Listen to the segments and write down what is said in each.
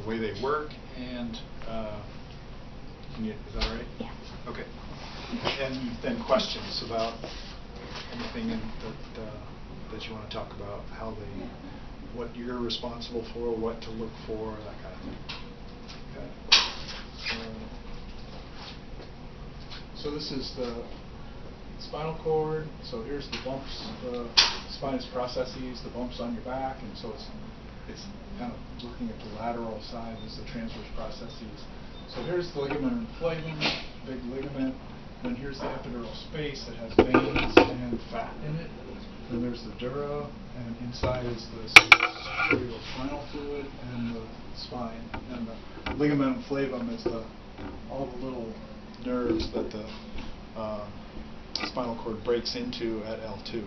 way they work, and is that right? Yeah. Okay. And then questions about anything that you want to talk about, how they, what you're responsible for, what to look for, that kind of thing. Okay. So this is the spinal cord. So here's the bumps, the spinous processes, the bumps on your back, and so it's kind of looking at the lateral side as the transverse processes. So here's the ligament inflamum, big ligament. And here's the epidural space that has veins and fat in it. And there's the dura, and inside is the spinal fluid and the spine. And the ligament inflamum is all the little nerves that the spinal cord breaks into at L2.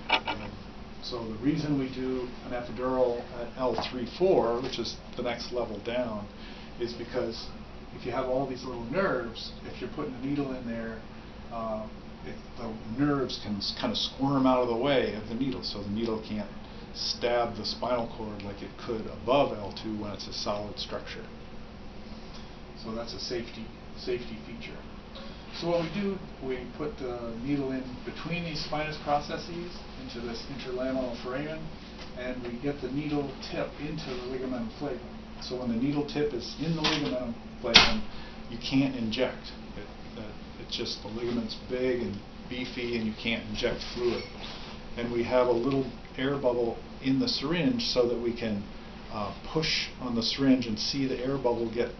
And so the reason we do an epidural at L3-4, which is the next level down, is because if you have all these little nerves, if you're putting a needle in there, the nerves can kind of squirm out of the way of the needle, so the needle can't stab the spinal cord like it could above L2 when it's a solid structure. So that's a safety feature. So what we do, we put the needle in between these spinous processes into this interlaminar foramen, and we get the needle tip into the ligament inflamum. So when the needle tip is in the ligament inflamum, you can't inject. It's just the ligament's big and beefy, and you can't inject fluid. And we have a little air bubble in the syringe so that we can push on the syringe and see the air bubble get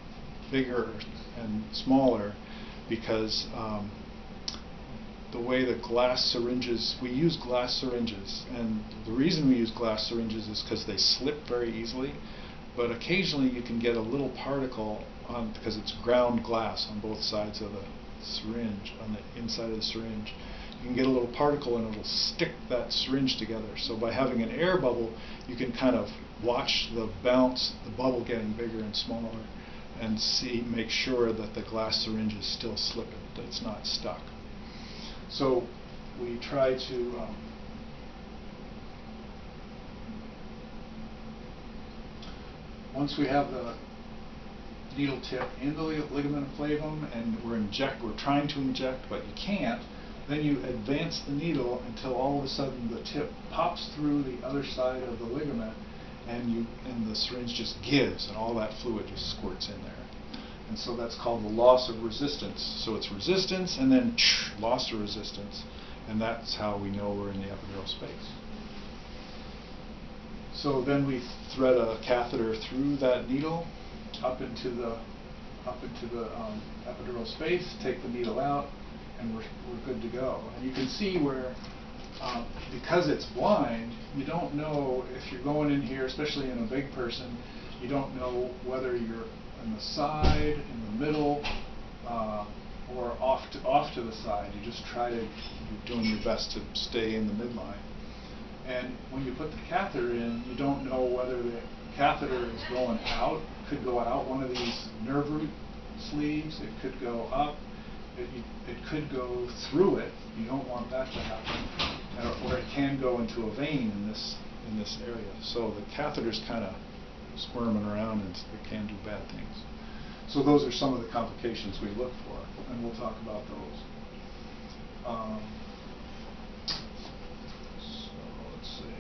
bigger and smaller, because the way the glass syringes, we use glass syringes, and the reason we use glass syringes is because they slip very easily, but occasionally you can get a little particle on, because it's ground glass on both sides of the syringe, on the inside of the syringe. You can get a little particle and it'll stick that syringe together. So by having an air bubble, you can kind of watch the bounce, the bubble getting bigger and smaller, and make sure that the glass syringe is still slipping, that it's not stuck. So we try to once we have the needle tip in the ligament inflamum and we're trying to inject, but you can't, then you advance the needle until all of a sudden the tip pops through the other side of the ligament, and the syringe just gives, and all that fluid just squirts in there. And so that's called the loss of resistance. So it's resistance and then loss of resistance, and that's how we know we're in the epidural space. So then we thread a catheter through that needle up into the epidural space, take the needle out, and we're good to go. And you can see where, because it's blind, you don't know if you're going in here, especially in a big person, you don't know whether you're on the side, in the middle, or off to the side. You just you're doing your best to stay in the midline. And when you put the catheter in, you don't know whether the catheter is going out. It could go out one of these nerve root sleeves. It could go up. It could go through it. You don't want that to happen. Or it can go into a vein in this area. So the catheter's kind of squirming around, and it can do bad things. So those are some of the complications we look for, and we'll talk about those. So let's see.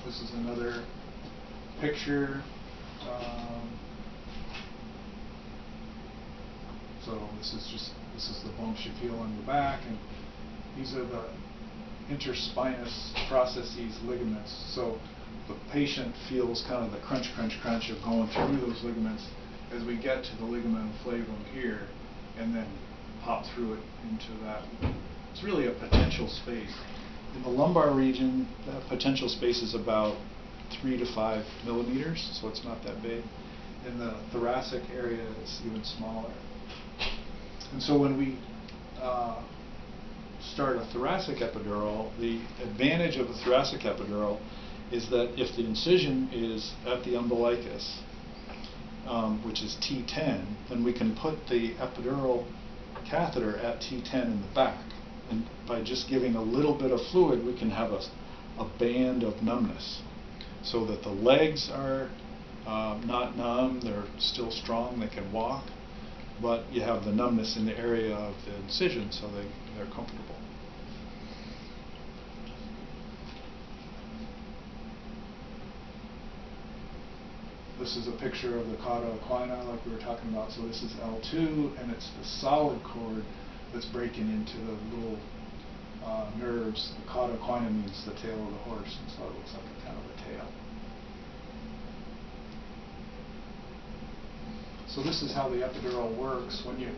This is another picture. So this is the bumps you feel on your back, and these are the interspinous processes ligaments. So the patient feels kind of the crunch, crunch, crunch of going through those ligaments as we get to the ligament inflamum here, and then pop through it into that. It's really a potential space. In the lumbar region, that potential space is about 3 to 5 millimeters, so it's not that big. In the thoracic area, it's even smaller. And so when we start a thoracic epidural, the advantage of a thoracic epidural is that if the incision is at the umbilicus, which is T10, then we can put the epidural catheter at T10 in the back. And by just giving a little bit of fluid, we can have a band of numbness. so that the legs are not numb, they're still strong, they can walk, but you have the numbness in the area of the incision, so they're comfortable. This is a picture of the cauda equina like we were talking about. So this is L2, and it's the solid cord that's breaking into the little nerves. The cauda equina means the tail of the horse, and so it looks like a kind of a tail. So this is how the epidural works. When you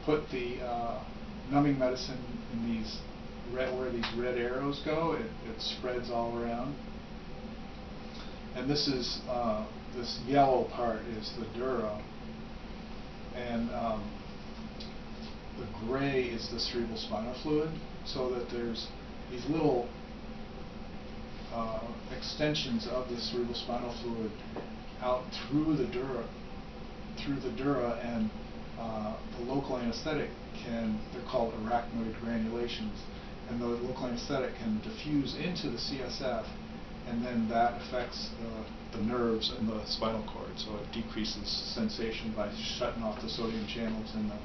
put the numbing medicine in these where these red arrows go, it spreads all around. And this is this yellow part is the dura, and the gray is the cerebral spinal fluid. So that there's these little extensions of the cerebral spinal fluid out through the dura, and the local anesthetic they're called arachnoid granulations, and the local anesthetic can diffuse into the CSF, and then that affects the nerves in the spinal cord, so it decreases sensation by shutting off the sodium channels in the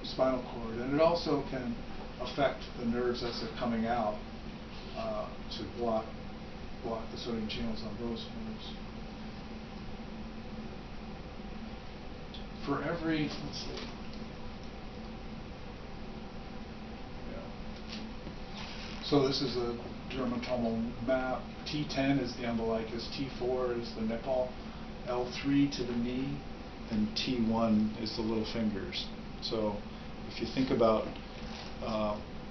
spinal cord. And it also can affect the nerves as they're coming out to block the sodium channels on those nerves. For every, let's see, so this is a dermatomal map. T10 is the umbilicus, T4 is the nipple, L3 to the knee, and T1 is the little fingers. So if you think about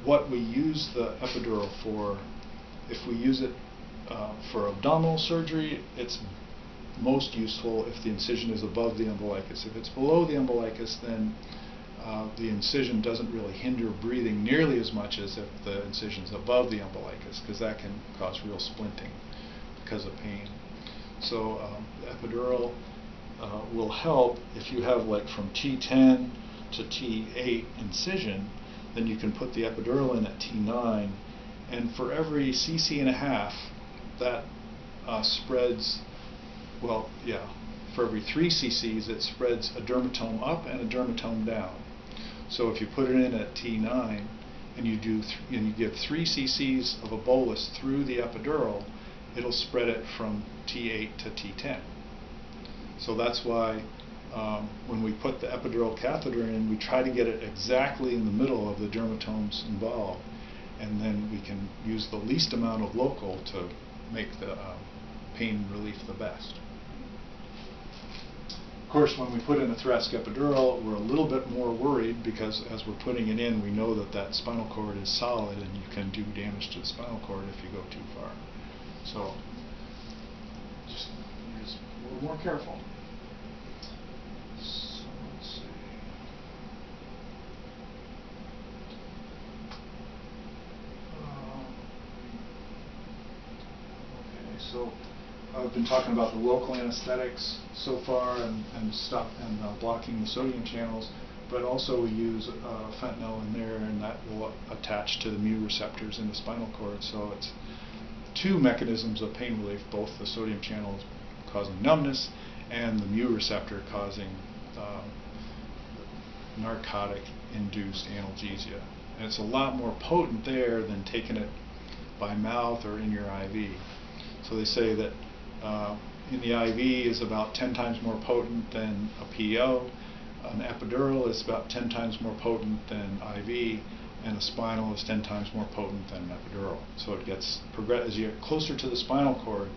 what we use the epidural for, if we use it for abdominal surgery, it's most useful if the incision is above the umbilicus. If it's below the umbilicus, then the incision doesn't really hinder breathing nearly as much as if the incision is above the umbilicus, because that can cause real splinting because of pain. So epidural will help if you have like from T10 to T8 incision, then you can put the epidural in at T9, and for every cc and a half, that spreads, well, yeah, for every 3 cc's it spreads a dermatome up and a dermatome down. So if you put it in at T9 and you give 3 cc's of a bolus through the epidural, it'll spread it from T8 to T10. So that's why when we put the epidural catheter in, we try to get it exactly in the middle of the dermatomes involved, and then we can use the least amount of local to make the pain relief the best. Of course, when we put in a thoracic epidural, we're a little bit more worried, because as we're putting it in, we know that that spinal cord is solid, and you can do damage to the spinal cord if you go too far. So just be a little more careful. So let's see. Okay, so I've been talking about the local anesthetics so far and blocking the sodium channels, but also we use fentanyl in there, and that will attach to the mu receptors in the spinal cord. So it's 2 mechanisms of pain relief, both the sodium channels causing numbness and the mu receptor causing narcotic-induced analgesia. And it's a lot more potent there than taking it by mouth or in your IV. So they say that in the IV is about 10 times more potent than a PO. An epidural is about 10 times more potent than IV, and a spinal is 10 times more potent than an epidural. So it gets as you get closer to the spinal cord,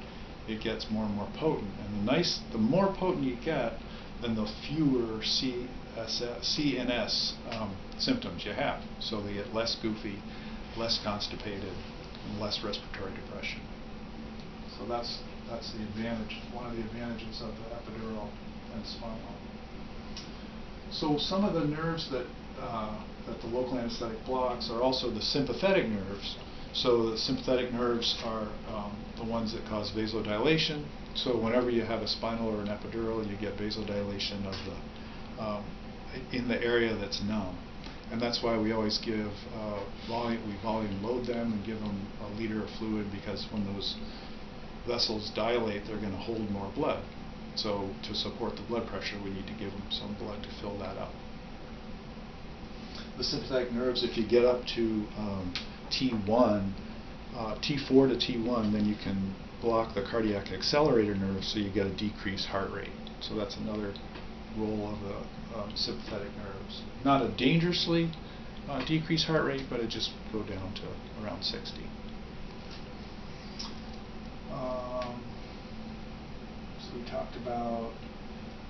it gets more and more potent. And the more potent you get, then the fewer CNS symptoms you have. So they get less goofy, less constipated, and less respiratory depression. So that's the advantage, one of the advantages of the epidural and spinal. So some of the nerves that the local anesthetic blocks are also the sympathetic nerves. So the sympathetic nerves are the ones that cause vasodilation. So whenever you have a spinal or an epidural, you get vasodilation of the in the area that's numb. And that's why we always give volume load them and give them a liter of fluid, because when those vessels dilate, they're going to hold more blood. So to support the blood pressure, we need to give them some blood to fill that up. The sympathetic nerves, if you get up to T1, T4 to T1, then you can block the cardiac accelerator nerve, so you get a decreased heart rate. So that's another role of the sympathetic nerves. Not a dangerously decreased heart rate, but it just go down to around 60. So we talked about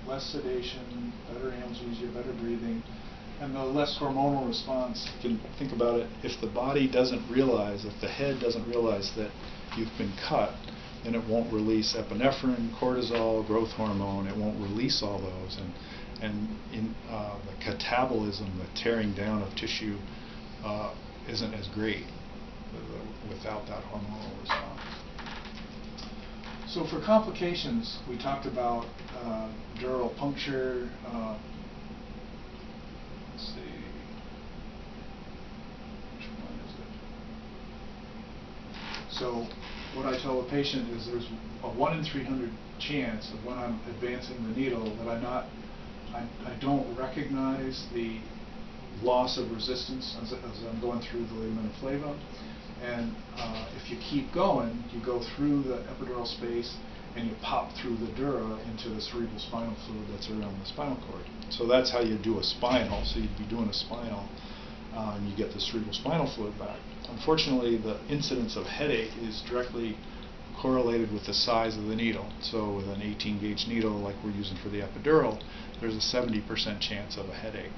less sedation, better analgesia, better breathing, and the less hormonal response. You can think about it, if the body doesn't realize, if the head doesn't realize that you've been cut, then it won't release epinephrine, cortisol, growth hormone. It won't release all those, and in the catabolism, the tearing down of tissue, isn't as great without that hormonal response. So for complications, we talked about dural puncture. Let's see, which one is it? So what I tell the patient is there's a 1 in 300 chance of when I'm advancing the needle that I don't recognize the loss of resistance as I'm going through the ligament flava. And if you keep going, you go through the epidural space and you pop through the dura into the cerebral spinal fluid that's around the spinal cord. So that's how you do a spinal. So you'd be doing a spinal and you get the cerebral spinal fluid back. Unfortunately, the incidence of headache is directly correlated with the size of the needle. So with an 18 gauge needle like we're using for the epidural, there's a 70% chance of a headache.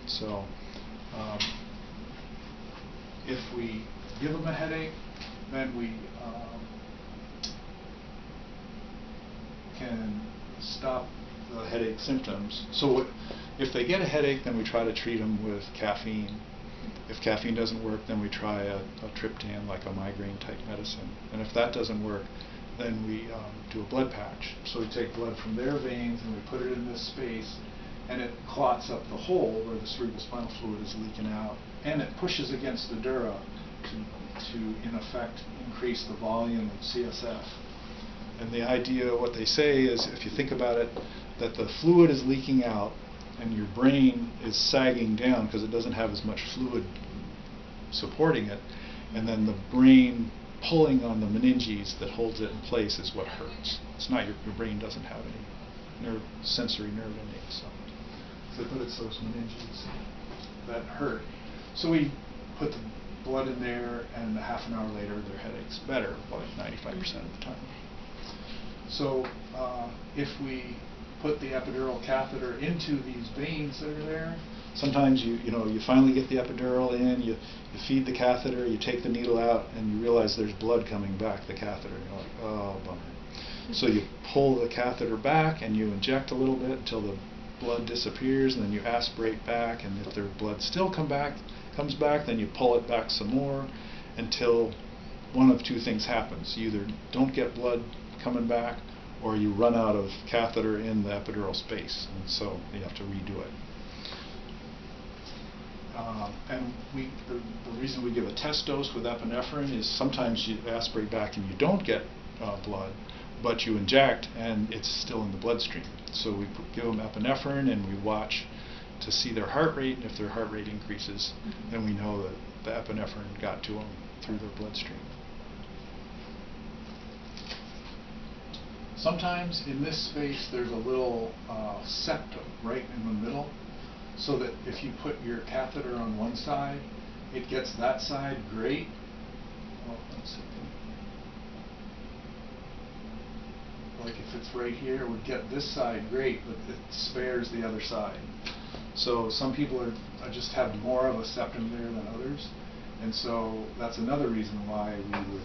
So if we give them a headache, then we can stop the headache symptoms. So if they get a headache, then we try to treat them with caffeine. If caffeine doesn't work, then we try a triptan, like a migraine type medicine. And if that doesn't work, then we do a blood patch. So we take blood from their veins and we put it in this space, and it clots up the hole where the cerebral spinal fluid is leaking out, and it pushes against the dura to in effect increase the volume of CSF. And the idea, what they say is, if you think about it, that the fluid is leaking out and your brain is sagging down because it doesn't have as much fluid supporting it, and then the brain pulling on the meninges that holds it in place is what hurts. It's not your brain doesn't have any sensory nerve endings. But it's those meninges that hurt. So we put the blood in there, and half an hour later their headache's better, like 95% of the time. So if we put the epidural catheter into these veins that are there, sometimes you finally get the epidural in, you feed the catheter, you take the needle out, and you realize there's blood coming back the catheter. You're like, oh, bummer. So you pull the catheter back and you inject a little bit until the blood disappears, and then you aspirate back, and if their blood still comes back, then you pull it back some more until one of two things happens. You either don't get blood coming back, or you run out of catheter in the epidural space, and so you have to redo it. And the reason we give a test dose with epinephrine is sometimes you aspirate back and you don't get blood, but you inject and it's still in the bloodstream. So we give them epinephrine and we watch to see their heart rate, and if their heart rate increases, then we know that the epinephrine got to them through their bloodstream. Sometimes in this space there's a little septum right in the middle, so that if you put your catheter on one side, it gets that side great. Well, let's see. Like if it's right here, it would get this side great, but it spares the other side. So some people just have more of a septum there than others, and so that's another reason why we would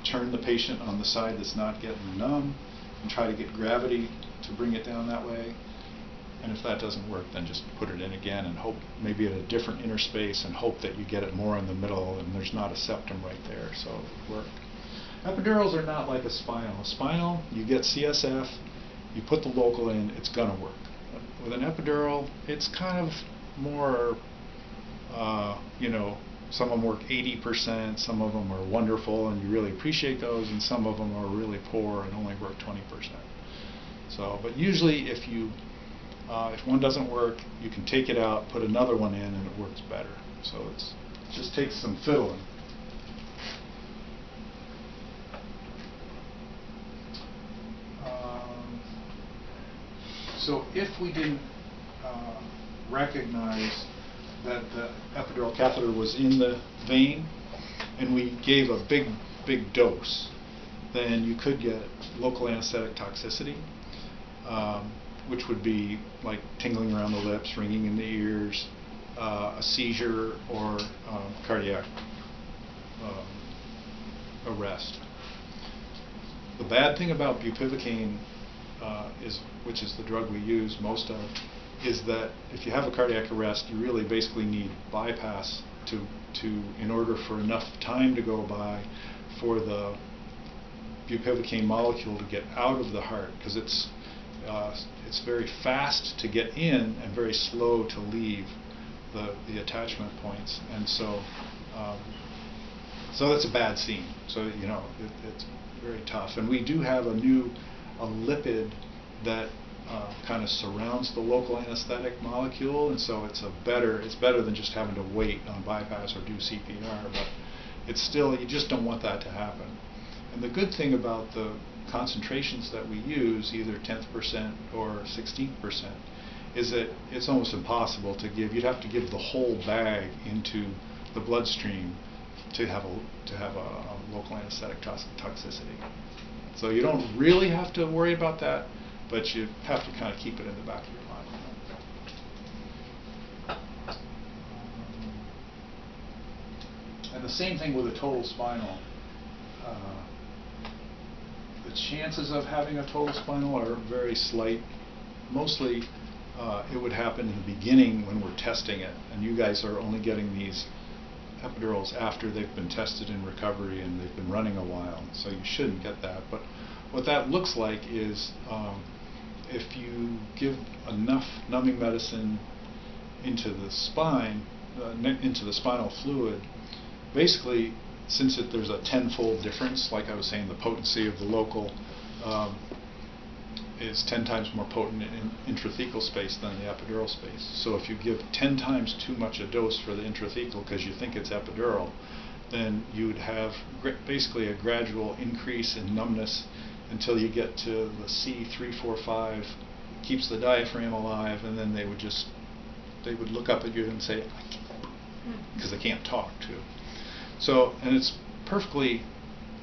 turn the patient on the side that's not getting numb and try to get gravity to bring it down that way. And if that doesn't work, then just put it in again and hope, maybe at a different interspace, and hope that you get it more in the middle and there's not a septum right there, so it would work. Epidurals are not like a spinal. A spinal, you get CSF, you put the local in, it's going to work. With an epidural, it's kind of more, some of them work 80%, some of them are wonderful and you really appreciate those, and some of them are really poor and only work 20%. So, but usually if one doesn't work, you can take it out, put another one in, and it works better. So it just takes some fiddling. So if we didn't recognize that the epidural catheter was in the vein and we gave a big dose, then you could get local anesthetic toxicity, which would be like tingling around the lips, ringing in the ears, a seizure, or cardiac arrest. The bad thing about bupivacaine, which is the drug we use most of, is that if you have a cardiac arrest, you really basically need bypass in order for enough time to go by for the bupivacaine molecule to get out of the heart, because it's very fast to get in and very slow to leave the attachment points, and so that's a bad scene. So it's very tough, and we do have a lipid that kind of surrounds the local anesthetic molecule, and so it's better than just having to wait on bypass or do CPR, but it's still, you just don't want that to happen. And the good thing about the concentrations that we use, either 10th percent or 16th percent, is that it's almost impossible to give. You'd have to give the whole bag into the bloodstream to have a local anesthetic toxicity. So you don't really have to worry about that, but you have to kind of keep it in the back of your mind. And the same thing with a total spinal. The chances of having a total spinal are very slight. Mostly it would happen in the beginning when we're testing it, and you guys are only getting these epidurals after they've been tested in recovery and they've been running a while, so you shouldn't get that. But what that looks like is if you give enough numbing medicine into the spine, into the spinal fluid, basically, since there's a tenfold difference, like I was saying, the potency of the local is 10 times more potent in intrathecal space than the epidural space. So if you give 10 times too much a dose for the intrathecal because you think it's epidural, then you would have basically a gradual increase in numbness until you get to the C345, keeps the diaphragm alive, and then they would look up at you and say, I can't, because they can't talk too. So, and it's perfectly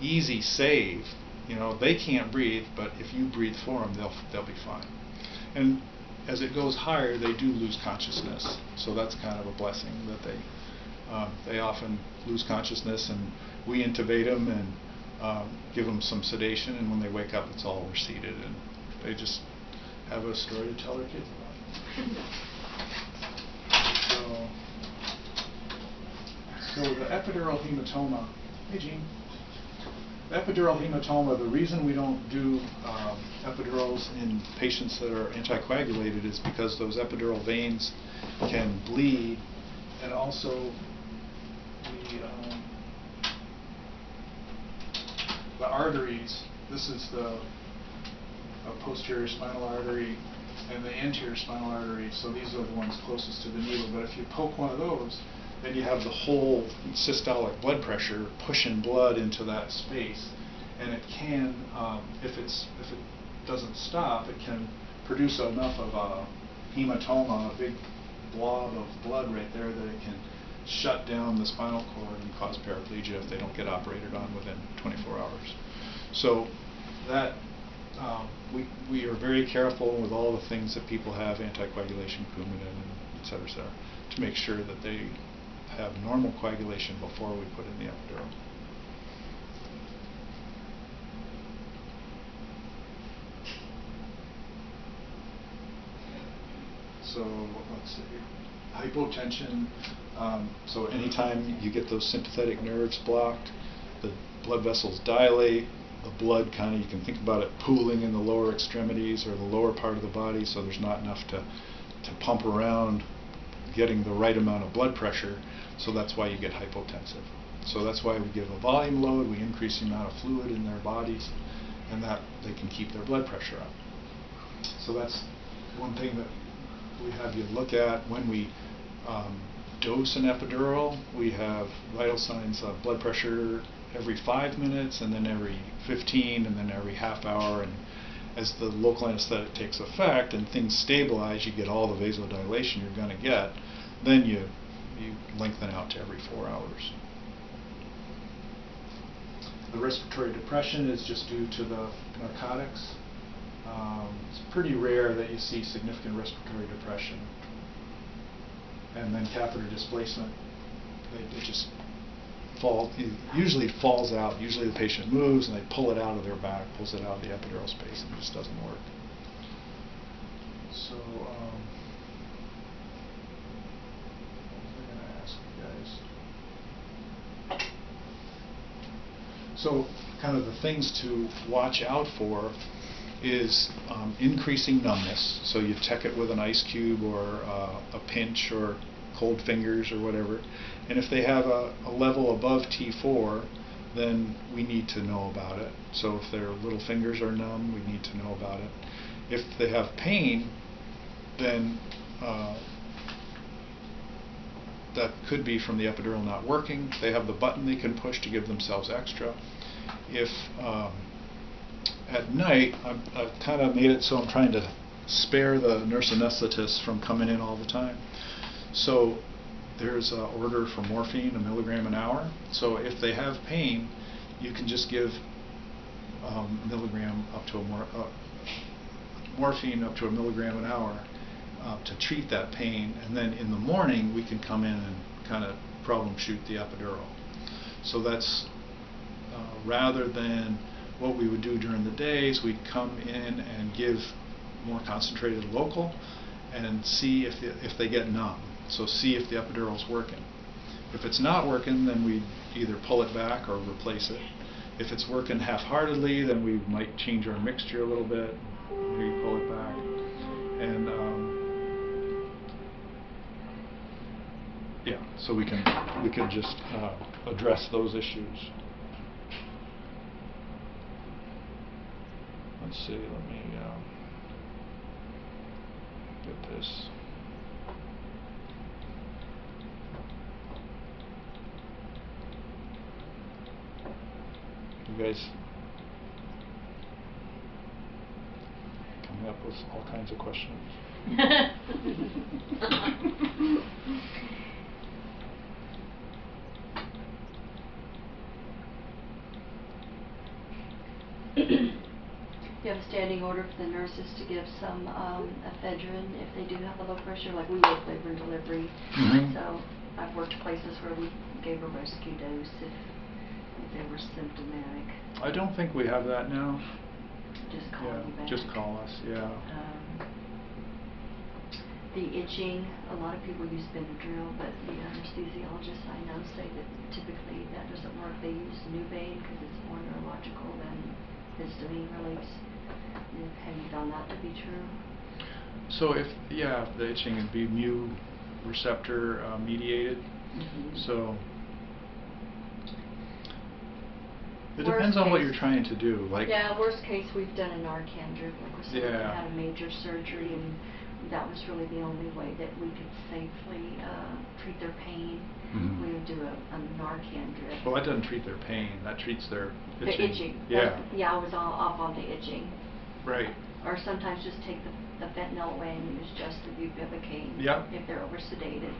easy save. They can't breathe, but if you breathe for them, they'll be fine. And as it goes higher, they do lose consciousness. So that's kind of a blessing that they often lose consciousness, and we intubate them and give them some sedation, and when they wake up, it's all receded, and they just have a story to tell their kids about. So the epidural hematoma. Hey, Gene. The epidural hematoma, the reason we don't do epidurals in patients that are anticoagulated is because those epidural veins can bleed, and also the arteries. This is the posterior spinal artery and the anterior spinal artery, so these are the ones closest to the needle. But if you poke one of those, then you have the whole systolic blood pressure pushing blood into that space, and it can, if it doesn't stop, it can produce enough of a hematoma, a big blob of blood right there, that it can shut down the spinal cord and cause paraplegia if they don't get operated on within 24 hours. So that we are very careful with all the things that people have, anticoagulation, Coumadin, and et cetera, to make sure that they have normal coagulation before we put in the epidural. So let's see, hypotension. So anytime you get those sympathetic nerves blocked, the blood vessels dilate, the blood kind of, you can think about it pooling in the lower extremities or the lower part of the body, so there's not enough to pump around getting the right amount of blood pressure, so that's why you get hypotensive. So that's why we give a volume load, we increase the amount of fluid in their bodies, and that they can keep their blood pressure up. So that's one thing that we have you look at when we dose an epidural. We have vital signs of blood pressure every 5 minutes, and then every 15, and then every half hour. And as the local anesthetic takes effect and things stabilize, you get all the vasodilation you're going to get, then you lengthen out to every 4 hours. The respiratory depression is just due to the narcotics. It's pretty rare that you see significant respiratory depression. And then catheter displacement, it just usually it falls out. Usually the patient moves and they pull it out of their back, pulls it out of the epidural space, and it just doesn't work. So, what was I going to ask you guys? So, kind of the things to watch out for is increasing numbness. So you check it with an ice cube or a pinch or cold fingers or whatever. And if they have a level above T4, then we need to know about it. So if their little fingers are numb, we need to know about it. If they have pain, then that could be from the epidural not working. They have the button they can push to give themselves extra. If at night, I've kind of made it so I'm trying to spare the nurse anesthetist from coming in all the time. So there's an order for morphine, 1 milligram an hour. So if they have pain, you can just give milligram up to morphine up to 1 milligram an hour to treat that pain. And then in the morning, we can come in and kind of problem shoot the epidural. So that's rather than what we would do during the days, we'd come in and give more concentrated local and see if they get numb. So see if the epidural's working. If it's not working, then we either pull it back or replace it. If it's working half-heartedly, then we might change our mixture a little bit, maybe pull it back. And yeah, so we can just address those issues. Let's see, let me get this. You guys coming up with all kinds of questions. You have a standing order for the nurses to give some ephedrine if they do have a low pressure, like we work labor and delivery. Mm-hmm. So I've worked places where we gave a rescue dose if they were symptomatic. I don't think we have that now. Just call you back. Just call us, yeah. The itching, a lot of people use Epidurals, but the anesthesiologists I know say that typically that doesn't work. They use Numbness because it's more neurological than histamine release. Have you found that to be true? So if the itching would be mu receptor mediated. Mm-hmm. So it depends on what you're trying to do. Like worst case, we've done a Narcan drip, like with someone that had a major surgery, and that was really the only way that we could safely treat their pain. Mm-hmm. We would do a Narcan drip. Well, that doesn't treat their pain. That treats their itching. The itching. I was all off on the itching. Right. Or sometimes just take the fentanyl away and use just the bupivacaine if they're over sedated.